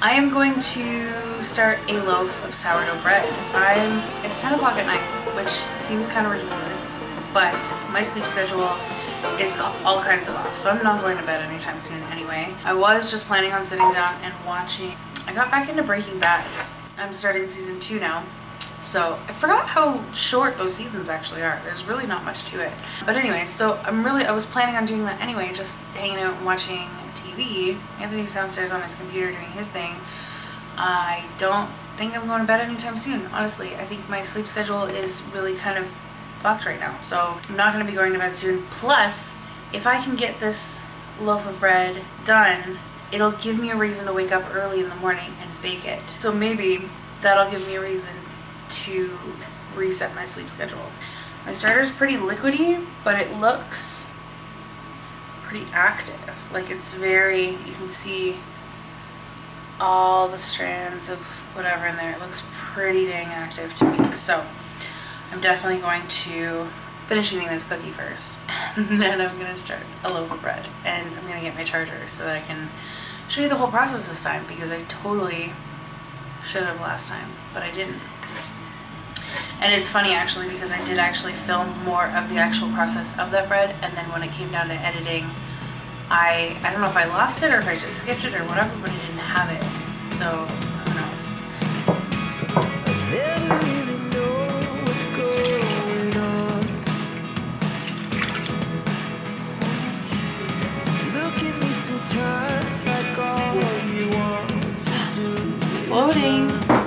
I am going to start a loaf of sourdough bread. It's 10 o'clock at night, which seems kind of ridiculous, but my sleep schedule is all kinds of off, so I'm not going to bed anytime soon anyway. I was just planning on sitting down and watching. I got back into Breaking Bad. I'm starting season 2 now. So I forgot how short those seasons actually are. There's really not much to it. But anyway, so I was planning on doing that anyway, just hanging out and watching TV. Anthony's downstairs on his computer doing his thing. I don't think I'm going to bed anytime soon, honestly. I think my sleep schedule is really kind of fucked right now. So I'm not going to be going to bed soon. Plus, if I can get this loaf of bread done, it'll give me a reason to wake up early in the morning and bake it. So maybe that'll give me a reason to reset my sleep schedule. My starter's pretty liquidy, but it looks pretty active. Like it's very, you can see all the strands of whatever in there. It looks pretty dang active to me. So I'm definitely going to finish eating this cookie first, and then I'm gonna start a loaf of bread, and I'm gonna get my charger so that I can show you the whole process this time, because I totally should have last time, but I didn't. And it's funny actually, because I did actually film more of the actual process of that bread, and then when it came down to editing, I don't know if I lost it or if I just skipped it or whatever, but I didn't have it. So who knows? I never really know what's going on. Look at me sometimes like all you want to do is Floating. run.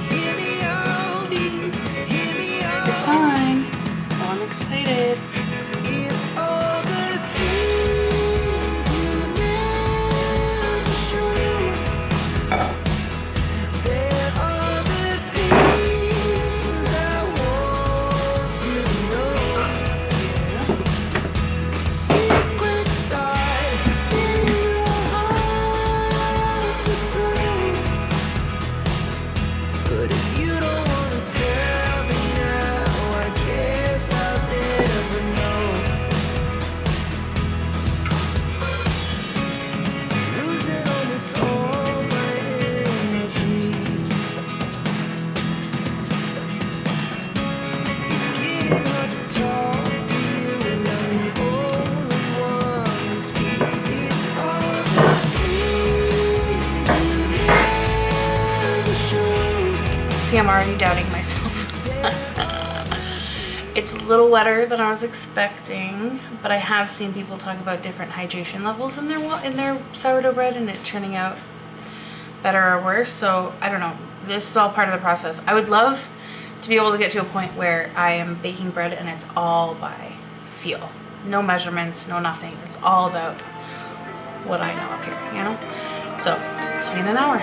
Hear me out, hear me out. It's time. So I'm excited. It's all the things you never show. There are the things I want to know. Secrets start in your heart so slow. But if you don't wanna tell me now, I guess I'll never know. Losing almost all my energy. It's getting hard to talk to you, and I'm the only one who speaks. It's all the things you never show. See, I'm already doubting myself. It's a little wetter than I was expecting, but I have seen people talk about different hydration levels in their sourdough bread and it turning out better or worse. So I don't know. This is all part of the process. I would love to be able to get to a point where I am baking bread and it's all by feel. No measurements, no nothing. It's all about what I know up here, you know? So, see you in an hour.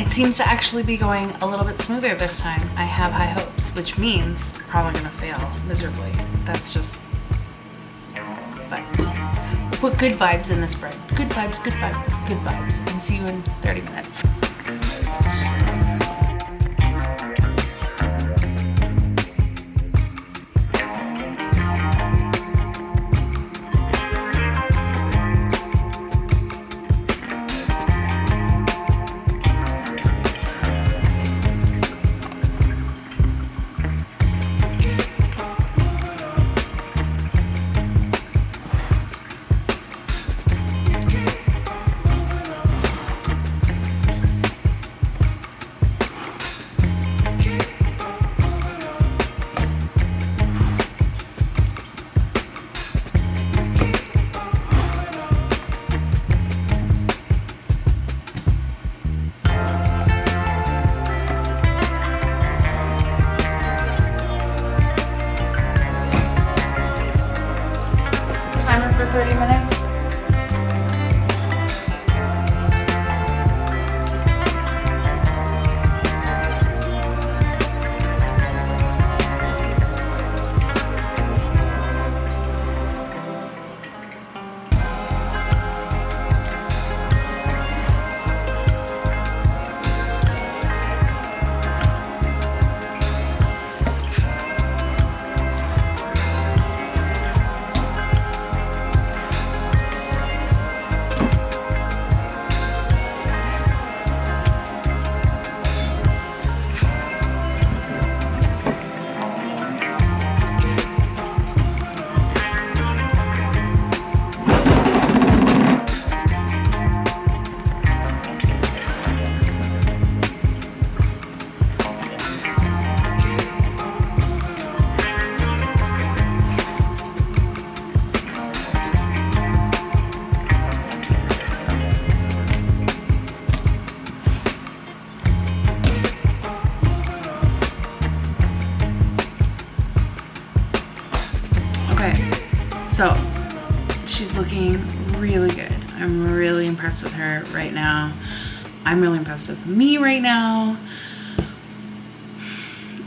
Seems to actually be going a little bit smoother this time. I have high hopes, which means I'm probably gonna fail miserably. That's just, but we'll put good vibes in this bread. Good vibes, good vibes, good vibes. And see you in 30 minutes. 30 minutes. So she's looking really good. I'm really impressed with her right now. I'm really impressed with me right now.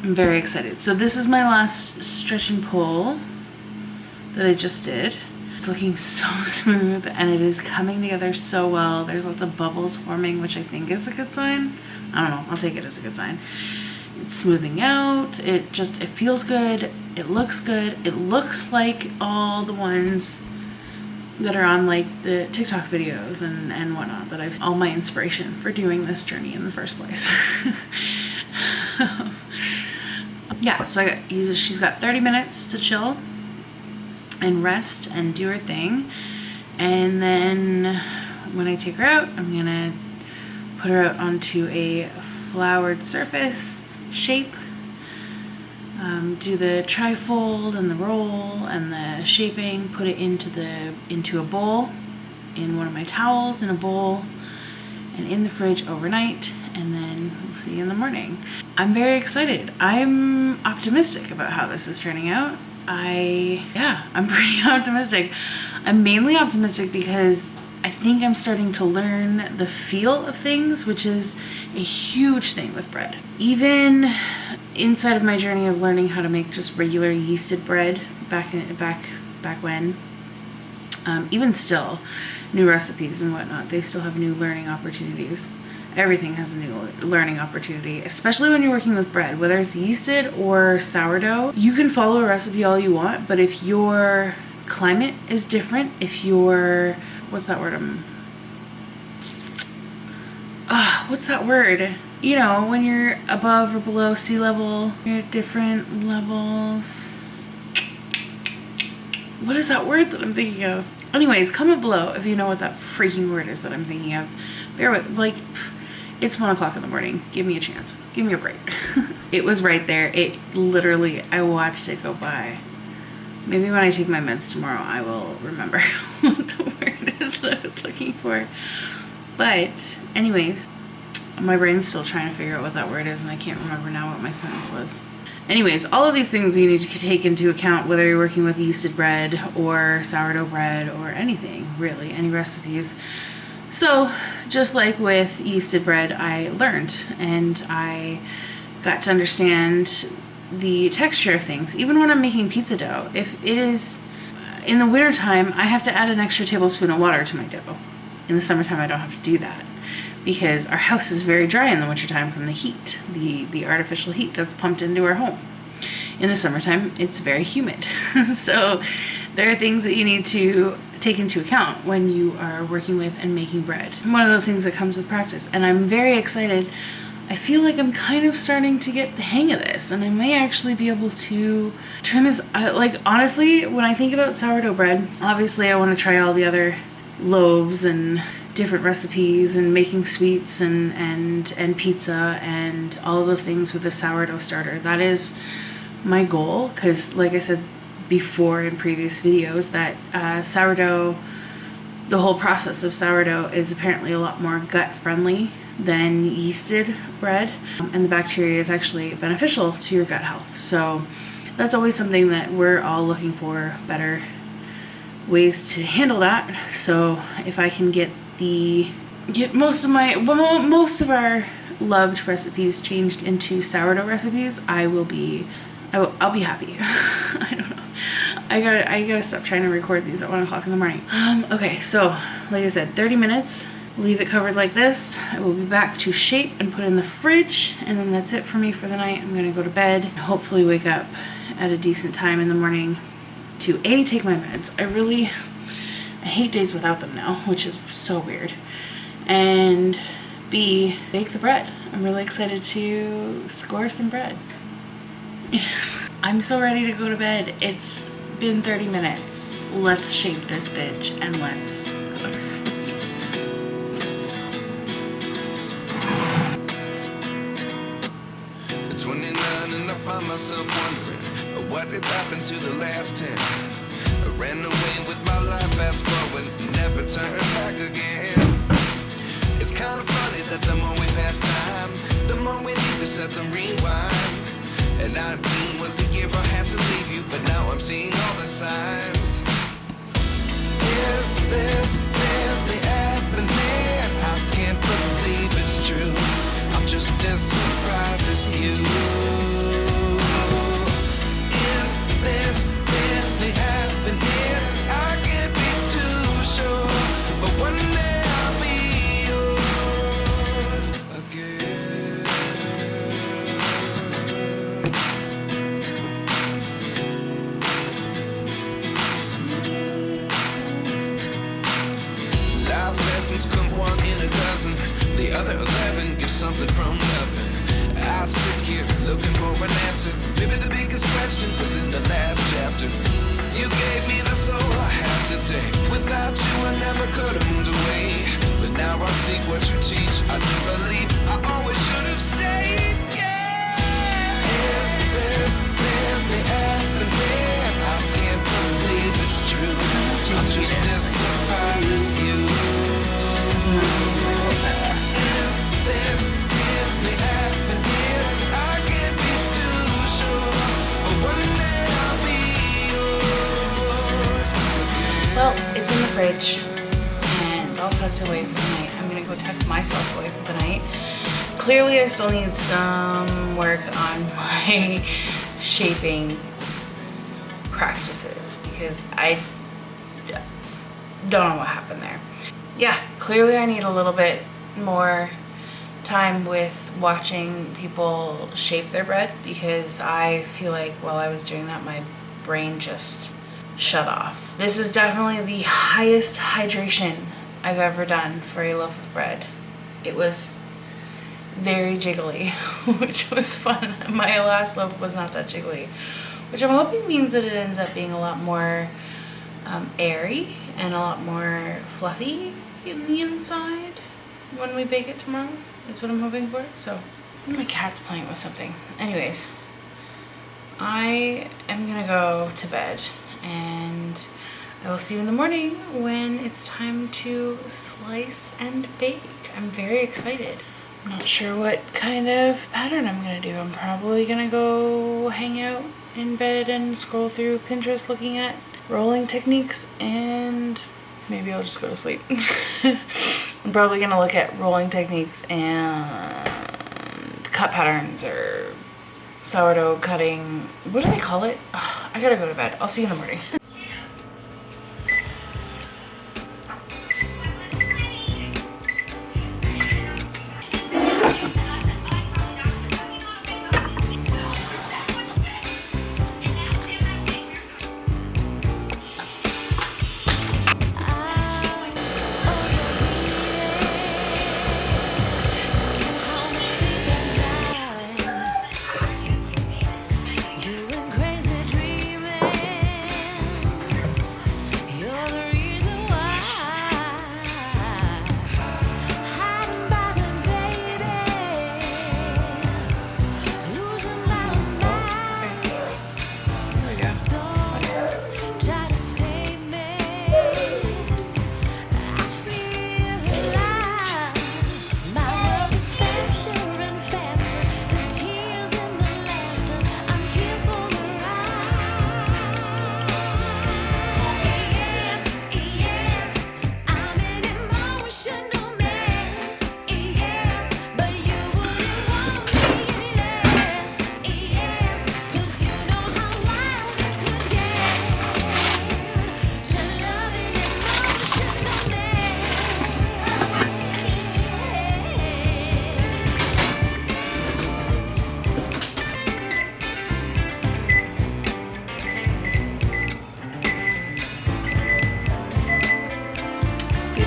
I'm very excited. So this is my last stretch and pull that I just did. It's looking so smooth and it is coming together so well. There's lots of bubbles forming, which I think is a good sign. I don't know, I'll take it as a good sign. It's smoothing out. It feels good. It looks good. It looks like all the ones that are on like the TikTok videos and whatnot that I've, all my inspiration for doing this journey in the first place. Yeah, so she's got 30 minutes to chill and rest and do her thing. And then when I take her out, I'm gonna put her out onto a floured surface shape, do the tri-fold and the roll and the shaping, put it into a bowl, in one of my towels in a bowl, and in the fridge overnight, and then we'll see in the morning. I'm very excited. I'm optimistic about how this is turning out. I'm pretty optimistic. I'm mainly optimistic because I think I'm starting to learn the feel of things, which is a huge thing with bread. Even inside of my journey of learning how to make just regular yeasted bread back when, even still, new recipes and whatnot, they still have new learning opportunities. Everything has a new learning opportunity, especially when you're working with bread, whether it's yeasted or sourdough. You can follow a recipe all you want, but if your climate is different, if your, what's that word? What's that word? You know, when you're above or below sea level, you're at different levels. What is that word that I'm thinking of? Anyways, comment below if you know what that freaking word is that I'm thinking of. Bear with, like, it's 1 o'clock in the morning. Give me a chance. Give me a break. It was right there. It literally, I watched it go by. Maybe when I take my meds tomorrow, I will remember what the word is that I was looking for. But anyways, my brain's still trying to figure out what that word is, and I can't remember now what my sentence was. Anyways, all of these things you need to take into account, whether you're working with yeasted bread or sourdough bread or anything, really, any recipes. So just like with yeasted bread, I learned and I got to understand the texture of things. Even when I'm making pizza dough, if it is in the wintertime, I have to add an extra tablespoon of water to my dough. In the summertime, I don't have to do that because our house is very dry in the wintertime from the heat, the artificial heat that's pumped into our home. In the summertime, it's very humid. So there are things that you need to take into account when you are working with and making bread. One of those things that comes with practice. And I'm very excited. I feel like I'm kind of starting to get the hang of this, and I may actually be able to turn this, like, honestly, when I think about sourdough bread, obviously I want to try all the other loaves and different recipes and making sweets and pizza and all of those things with a sourdough starter. That is my goal, because like I said before in previous videos, that sourdough, the whole process of sourdough is apparently a lot more gut friendly than yeasted bread, and the bacteria is actually beneficial to your gut health. So that's always something that we're all looking for, better ways to handle that. So if I can get most of our loved recipes changed into sourdough recipes, I'll be happy. I don't know. I gotta stop trying to record these at 1 o'clock in the morning. Okay, so like I said, 30 minutes. Leave it covered like this. I will be back to shape and put in the fridge, and then that's it for me for the night. I'm gonna go to bed and hopefully wake up at a decent time in the morning to A, take my meds. I hate days without them now, which is so weird. And B, bake the bread. I'm really excited to score some bread. I'm so ready to go to bed. It's been 30 minutes. Let's shape this bitch and let's go to sleep. At 29 and I find myself wondering what did happen to the last 10. I ran away with my life, fast forward, never turn back again. It's kind of funny that the more we pass time, the more we need to set them rewind. And 19 was the year I had to leave you, but now I'm seeing all the signs. Is this really happening? I can't believe it's true. I'm just as surprised as you. Is this really happening? I can't be too sure, but one day I'll be yours again. Life lessons come 1 in a dozen. The other 11 get something from nothing. I sit here looking for an answer. Maybe the biggest question was in the last chapter. You gave me the soul I have today. Without you I never could have moved away. But now I seek what you teach. I do believe I always should have stayed. Yeah. Is this really happening? I can't believe it's true. I'm just as surprised as you. Is this really happening? I can't be too sure, but one day I'll be yours again. Well, it's in the fridge, and all tucked away for the night. I'm gonna go tuck myself away for the night. Clearly, I still need some work on my shaping practices because I don't know what happened there. Yeah, clearly I need a little bit more time with watching people shape their bread because I feel like while I was doing that, my brain just shut off. This is definitely the highest hydration I've ever done for a loaf of bread. It was very jiggly, which was fun. My last loaf was not that jiggly, which I'm hoping means that it ends up being a lot more airy and a lot more fluffy in the inside when we bake it tomorrow. That's what I'm hoping for. So my cat's playing with something. Anyways, I am gonna go to bed and I will see you in the morning when it's time to slice and bake. I'm very excited. I'm not sure what kind of pattern I'm gonna do. I'm probably gonna go hang out in bed and scroll through Pinterest looking at rolling techniques, and maybe I'll just go to sleep. I'm probably gonna look at rolling techniques and cut patterns or sourdough cutting. What do they call it? Ugh, I gotta go to bed. I'll see you in the morning.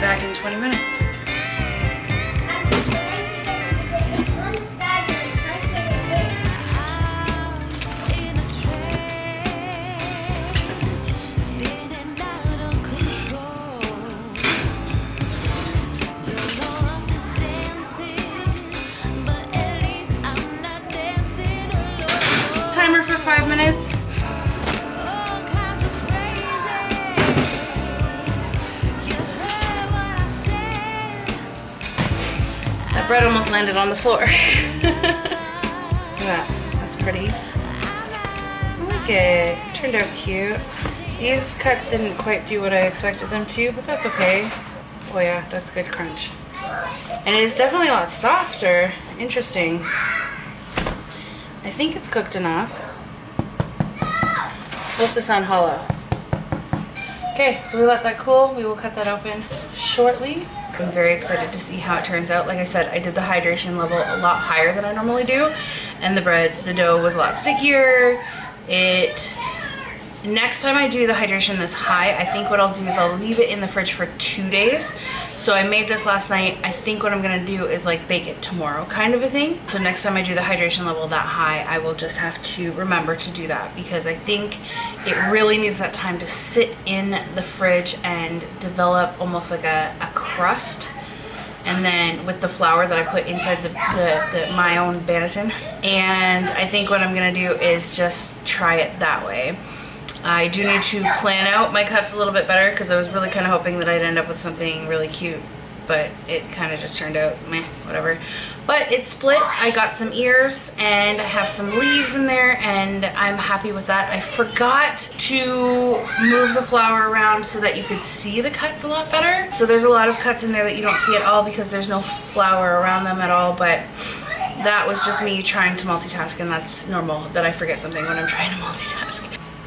back in 20 minutes. Timer for 5 minutes. That bread almost landed on the floor. Look at that. That's pretty. I like it. It turned out cute. These cuts didn't quite do what I expected them to, but that's okay. Oh yeah, that's good crunch. And it is definitely a lot softer. Interesting. I think it's cooked enough. It's supposed to sound hollow. Okay, so we let that cool. We will cut that open shortly. I'm very excited to see how it turns out. Like I said, I did the hydration level a lot higher than I normally do, and the dough was a lot stickier. Next time I do the hydration this high, I think what I'll do is I'll leave it in the fridge for 2 days. So I made this last night. I think what I'm gonna do is like bake it tomorrow kind of a thing. So next time I do the hydration level that high, I will just have to remember to do that, because I think it really needs that time to sit in the fridge and develop almost like a crust. And then with the flour that I put inside my own Banneton. And I think what I'm gonna do is just try it that way. I do need to plan out my cuts a little bit better, because I was really kind of hoping that I'd end up with something really cute, but it kind of just turned out meh, whatever. But it's split. I got some ears and I have some leaves in there, and I'm happy with that. I forgot to move the flour around so that you could see the cuts a lot better. So there's a lot of cuts in there that you don't see at all because there's no flour around them at all, but that was just me trying to multitask, and that's normal that I forget something when I'm trying to multitask.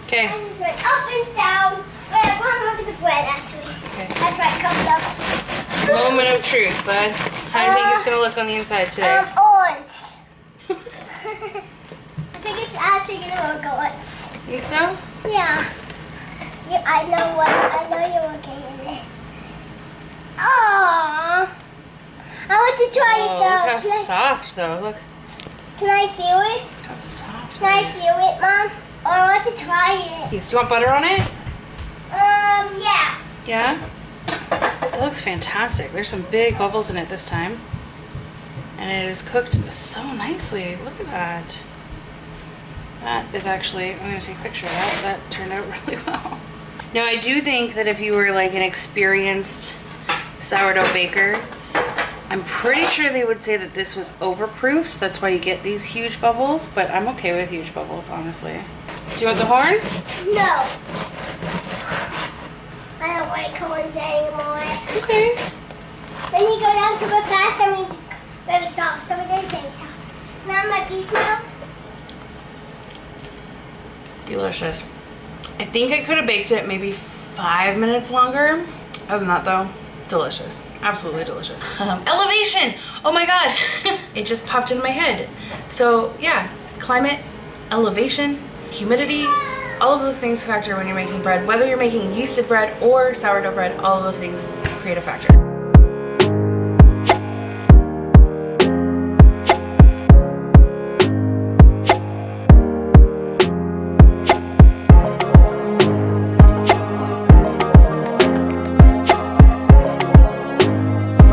Okay. I just went up and down. Wait, I want to look at the bread actually. Okay. That's right, comes up. Moment of truth, bud. How do you think it's gonna look on the inside today? Orange. I think it's actually gonna look orange. Think so? Yeah. Yeah, I know you're looking at it. Oh. I want to try it though. Look how soft though. Look Can I feel it? how soft Can I it is. feel it, Mom? Oh, I want to try it. Do you want butter on it? Yeah. Yeah? It looks fantastic. There's some big bubbles in it this time. And it is cooked so nicely. Look at that. That is actually, I'm going to take a picture of that. That turned out really well. Now, I do think that if you were like an experienced sourdough baker, I'm pretty sure they would say that this was overproofed. That's why you get these huge bubbles, but I'm okay with huge bubbles, honestly. Do you want the horn? No. I don't like horns anymore. Okay. When you go down super fast, that means it's very soft. So it is very soft. Now my piece now. Delicious. I think I could have baked it maybe 5 minutes longer. Other than that though, delicious. Absolutely delicious. Elevation! Oh my god! It just popped into my head. So yeah, climate, elevation, humidity, all of those things factor when you're making bread. Whether you're making yeasted bread or sourdough bread, all of those things create a factor.